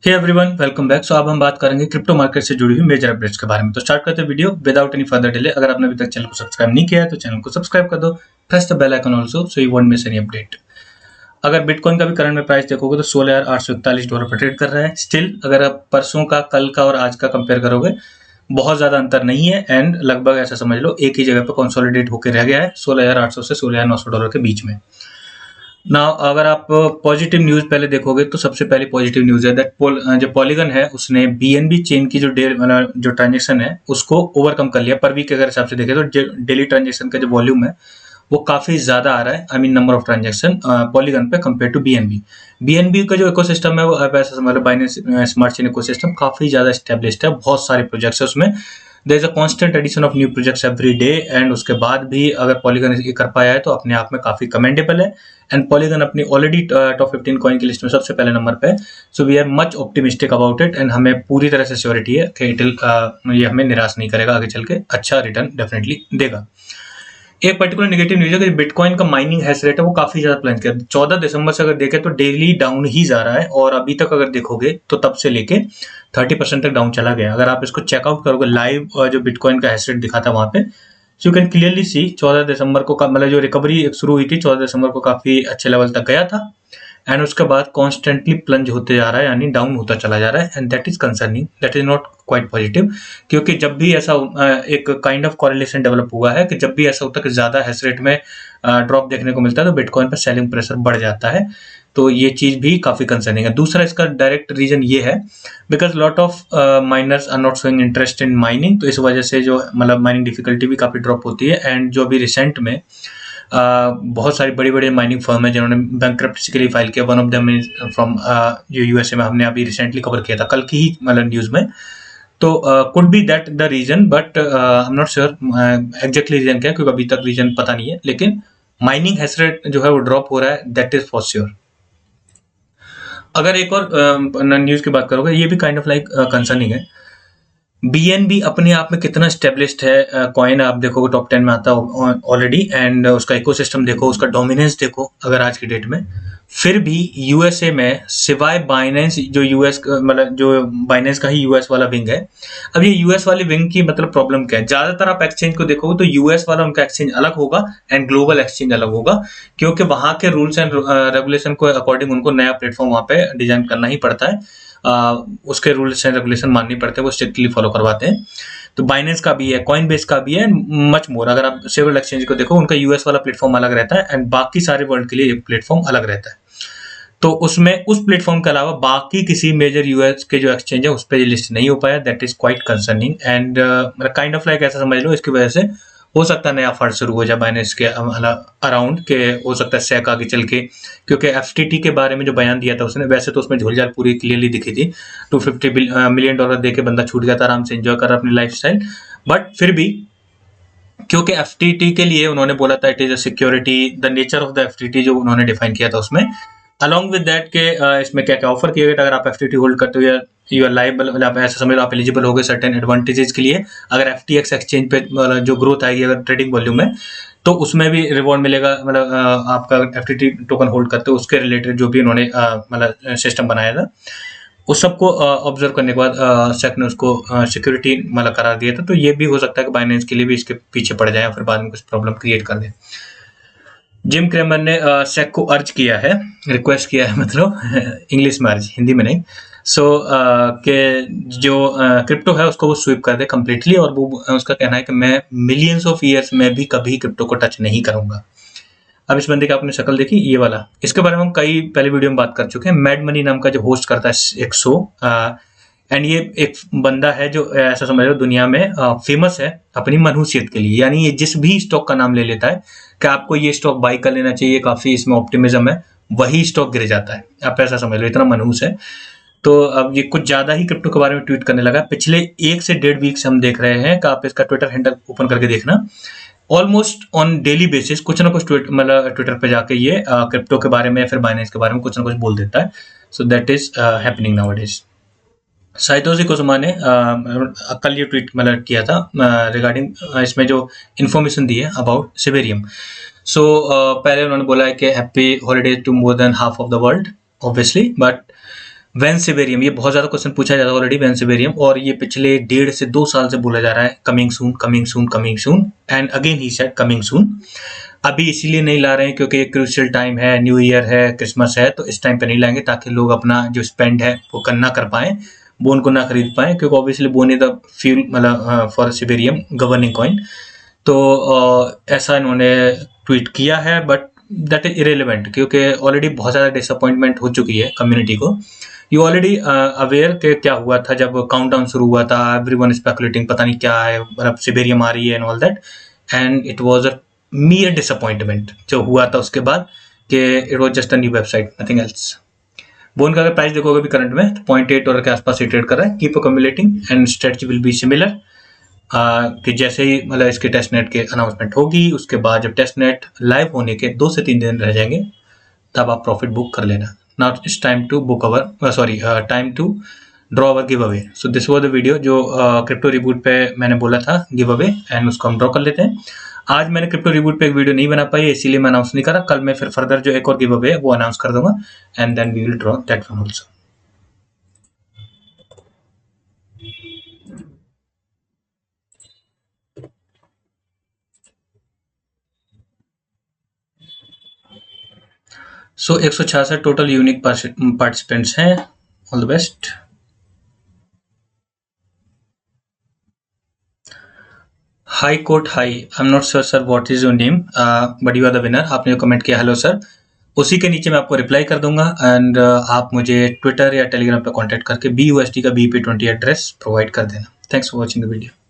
Hey everyone, welcome back. अब हम बात करेंगे क्रिप्टो मार्केट से जुड़ी हुई मेजर अपडेट्स के बारे में। तो स्टार्ट करते हैं video without any further delay. अगर आपने अभी तक चैनल को सब्सक्राइब नहीं किया है तो चैनल को सब्सक्राइब कर दो, press the bell icon also so you won't miss any update. अगर बिटकॉइन का भी करंट में प्राइस देखोगे तो $16,841 पर ट्रेड कर रहा है। स्टिल अगर आप परसों का, कल का और आज का कंपेयर करोगे, बहुत ज्यादा अंतर नहीं है एंड लगभग ऐसा समझ लो एक ही जगह पर कंसोलिडेट होकर रह गया है $16,800 से $16,900 के बीच में। ना अगर आप पॉजिटिव न्यूज पहले देखोगे तो सबसे पहले पॉजिटिव न्यूज है दैट जो पॉलीगन है उसने बीएनबी चेन की जो ट्रांजेक्शन है उसको ओवरकम कर लिया। पर वीक अगर हिसाब से देखें तो डेली ट्रांजेक्शन का जो वॉल्यूम है वो काफी ज्यादा आ रहा है। I mean number of transaction Polygon पे कंपेयर टू बीएनबी का जो इकोसिस्टम है वो आप ऐसा समझ लो बाइनेंस स्मार्ट चेन इकोसिस्टम काफी ज्यादा एस्टेब्लिश्ड है। बहुत सारे प्रोजेक्ट्स है उसमें, there is a constant addition of new projects every day and उसके बाद भी अगर पॉलीगन ये कर पाया है तो अपने आप में काफी कमेंडेबल है। एंड पॉलीगन अपनी ऑलरेडी टॉप 15 कॉइन की लिस्ट में सबसे पहले नंबर पे है। So we are much optimistic about it and हमें पूरी तरह से श्योरिटी है कि ये हमें निराश नहीं करेगा, आगे चल के अच्छा रिटर्न डेफिनेटली देगा। एक पर्टिकुलर नेगेटिव न्यूज है कि बिटकॉइन का माइनिंग हैश रेट है वो काफी ज्यादा प्लंज किया। 14 दिसंबर से अगर देखें तो डेली डाउन ही जा रहा है और अभी तक अगर देखोगे तो तब से लेके 30% तक डाउन चला गया। अगर आप इसको चेकआउट करोगे लाइव जो बिटकॉइन का हैश रेट दिखा था वहां पे, यू कैन क्लियरली सी 14 दिसंबर को मतलब जो रिकवरी शुरू हुई थी 14 दिसंबर को काफी अच्छे लेवल तक गया था एंड उसके बाद कॉन्स्टेंटली प्लंज होते जा रहा है, यानी डाउन होता चला जा रहा है and that is concerning, that is not quite positive. क्योंकि जब भी ऐसा एक काइंड ऑफ कॉरिलेशन डेवलप हुआ है कि जब भी ऐसा होता है कि ज्यादा हैश रेट में ड्रॉप देखने को मिलता है तो बिटकॉइन पर सेलिंग प्रेशर बढ़ जाता है। तो ये चीज भी काफी कंसर्निंग है। दूसरा इसका डायरेक्ट रीजन ये है because lot of miners are not showing interest in mining, तो इस वजह से जो मतलब माइनिंग डिफिकल्टी भी काफी ड्रॉप होती है। एंड जो अभी रिसेंट में बहुत सारी बड़ी बड़ी माइनिंग फर्म है जिन्होंने बैंकरप्सी के लिए फाइल किया। One of them is from जो यूएसए में, हमने अभी रिसेंटली कवर किया था कल की ही मतलब न्यूज में। तो could be that the reason, but I am not sure exactly reason क्या है क्योंकि अभी तक रीजन पता नहीं है। लेकिन माइनिंग हैश रेट जो है वो ड्रॉप हो रहा है, दैट इज फॉर श्योर। अगर एक और न्यूज की बात करोगे, ये भी काइंड ऑफ लाइक कंसर्निंग है। बीएनबी अपने आप में कितना स्टेब्लिश्ड है कॉइन आप देखोगे टॉप 10 में आता है ऑलरेडी एंड उसका इकोसिस्टम देखो, उसका डोमिनेंस देखो अगर आज की डेट में। फिर भी यूएसए में सिवाय बाइनेंस जो यूएस मतलब जो बाइनेंस का ही यूएस वाला विंग है। अब ये यूएस वाली विंग की मतलब प्रॉब्लम क्या है, ज्यादातर आप एक्सचेंज को देखोगे तो यूएस वाला उनका एक्सचेंज अलग होगा एंड ग्लोबल एक्सचेंज अलग होगा क्योंकि वहां के रूल्स एंड रेगुलेशन को अकॉर्डिंग उनको नया प्लेटफॉर्म वहां पे डिजाइन करना ही पड़ता है। उसके रूल्स एंड रेगुलेशन माननी पड़ते हैं, वो स्ट्रिक्टली फॉलो करवाते हैं। तो बाइनेंस का भी है, कॉइन बेस का भी है, मच मोर। अगर आप सेवरल एक्सचेंज को देखो उनका यूएस वाला प्लेटफॉर्म अलग रहता है एंड बाकी सारे वर्ल्ड के लिए एक प्लेटफॉर्म अलग रहता है। तो उसमें उस प्लेटफॉर्म के अलावा बाकी किसी मेजर यूएस के जो एक्सचेंज है उस पर लिस्ट नहीं हो पाया, that is quite concerning and kind of like ऐसा समझ लो इसकी वजह से हो सकता है नया फंड शुरू हो जाए बाइनेंस के अराउंड के, हो सकता है सेक आगे चल के, क्योंकि एफटीटी के बारे में जो बयान दिया था उसने, वैसे तो उसमें झोलझाल पूरी क्लियरली दिखी थी। $250 मिलियन दे के बंदा छूट गया था, आराम से एंजॉय कर रहा अपनी लाइफ स्टाइल। बट फिर भी क्योंकि एफटीटी के लिए उन्होंने बोला था it is a security, the nature of the FTT जो उन्होंने डिफाइन किया था उसमें, अलॉन्ग विद दैट के इसमें क्या क्या ऑफर किया गया था। अगर आप एफटीटी होल्ड करते हो या यू आर लाइबल, आप ऐसा समझ लो आप एलिजिबल हो गए सर्टेन एडवांटेजेस के लिए। अगर एफटीएक्स एक्सचेंज पे जो ग्रोथ आएगी अगर ट्रेडिंग वॉल्यूम में, तो उसमें भी रिवॉर्ड मिलेगा। मतलब आपका एफटीटी टोकन होल्ड करते हो उसके रिलेटेड जो भी उन्होंने मतलब सिस्टम बनाया था उस सबको ऑब्जर्व करने के बाद सेक ने उसको सिक्योरिटी मतलब करार दिया था। तो ये भी हो सकता है कि बाइनेंस के लिए भी इसके पीछे पड़ जाए और फिर बाद में कुछ प्रॉब्लम क्रिएट कर दे। जिम क्रेमर ने सेक को अर्ज किया है, रिक्वेस्ट किया है, मतलब इंग्लिश में अर्ज, हिंदी में नहीं। सो के जो क्रिप्टो है उसको वो स्वीप कर दे कम्प्लीटली, और वो उसका कहना है कि मैं मिलियंस ऑफ ईयर्स में भी कभी क्रिप्टो को टच नहीं करूंगा। अब इस बंदे की आपने शक्ल देखी, ये वाला, इसके बारे में हम कई पहले वीडियो में बात कर चुके हैं। मैड मनी नाम का जो होस्ट करता है एक शो, एंड ये एक बंदा है जो ऐसा समझ लो दुनिया में फेमस है अपनी मनहूसियत के लिए। यानी ये जिस भी स्टॉक का नाम ले लेता है कि आपको ये स्टॉक बाई कर लेना चाहिए, काफी इसमें ऑप्टिमिज्म है, वही स्टॉक गिर जाता है। आप ऐसा समझ लो, इतना मनहूस है। तो अब ये कुछ ज्यादा ही क्रिप्टो के बारे में ट्वीट करने लगा। पिछले 1 से 1.5 वीक से हम देख रहे हैं कि आप इसका ट्विटर हैंडल ओपन करके देखना, ऑलमोस्ट ऑन डेली बेसिस कुछ ना कुछ मतलब ट्विटर पे जाके ये क्रिप्टो के बारे में या फिर बाइनेंस के बारे में कुछ ना कुछ बोल देता है। So that is happening nowadays. Satoshi Kojima ने कल ये ट्वीट मतलब किया था रिगार्डिंग इसमें जो इन्फॉर्मेशन दी है अबाउट सिबेरियम। सो पहले उन्होंने बोला है कि happy holiday to more than half of the world obviously, but वेंसिबेरियम, ये बहुत ज़्यादा क्वेश्चन पूछा जाता है ऑलरेडी, वेंसिबेरियम, और ये पिछले 1.5 से 2 साल से बोला जा रहा है coming soon coming soon coming soon, and again he said coming soon. अभी इसीलिए नहीं ला रहे हैं क्योंकि एक क्रूशियल टाइम है, न्यू ईयर है, क्रिसमस है, तो इस टाइम पे नहीं लाएंगे ताकि लोग अपना जो स्पेंड है वो करना कर पाएँ, बोन को ना खरीद पाएँ, क्योंकि obviously bone is the fuel मतलब फॉर सिबेरियम गवर्निंग कॉइन। तो ऐसा इन्होंने ट्वीट किया है, बट दैट इज इरेलीवेंट क्योंकि ऑलरेडी बहुत ज़्यादा डिसअपॉइंटमेंट हो चुकी है कम्युनिटी को। यू ऑलरेडी अवेयर के क्या हुआ था जब काउंटडाउन शुरू हुआ था, एवरीवन स्पेकुलेटिंग पता नहीं क्या है, मतलब सिबेरियम आ रही है and all that, and it was a mere disappointment जो हुआ था उसके बाद कि it was just a new website, nothing else. Bone का अगर प्राइस देखोगे भी करंट में 0.8 डॉलर के आसपास ही ट्रेड कर रहा है। Keep accumulating and strategy will be similar, कि जैसे ही मतलब इसके टेस्टनेट के अनाउंसमेंट होगी, उसके बाद जब टेस्टनेट लाइव होने के 2 से 3 दिन रह जाएंगे तब आप प्रॉफिट बुक कर लेना। Now it's time to book our time to draw our giveaway. So this was the video जो क्रिप्टो रिबूट पे मैंने बोला था गिव अवे, एंड उसको हम ड्रॉ कर लेते हैं। आज मैंने क्रिप्टो रिबूट पे एक वीडियो नहीं बना पाई, इसीलिए मैं अनाउंस नहीं करा। कल मैं फिर फर्दर जो एक और गिव अवे है वो अनाउंस कर दूंगा, and then we will draw that one also. So 166 total unique participants हैं। All the best. हाई कोट hi, I am not sure sir what is your name, but you are the winner. आपने जो comment किया hello sir, उसी के नीचे मैं आपको रिप्लाई कर दूंगा, एंड आप मुझे ट्विटर या टेलीग्राम पे कांटेक्ट करके BUSD का BP20 एड्रेस प्रोवाइड कर देना। Thanks for watching the video.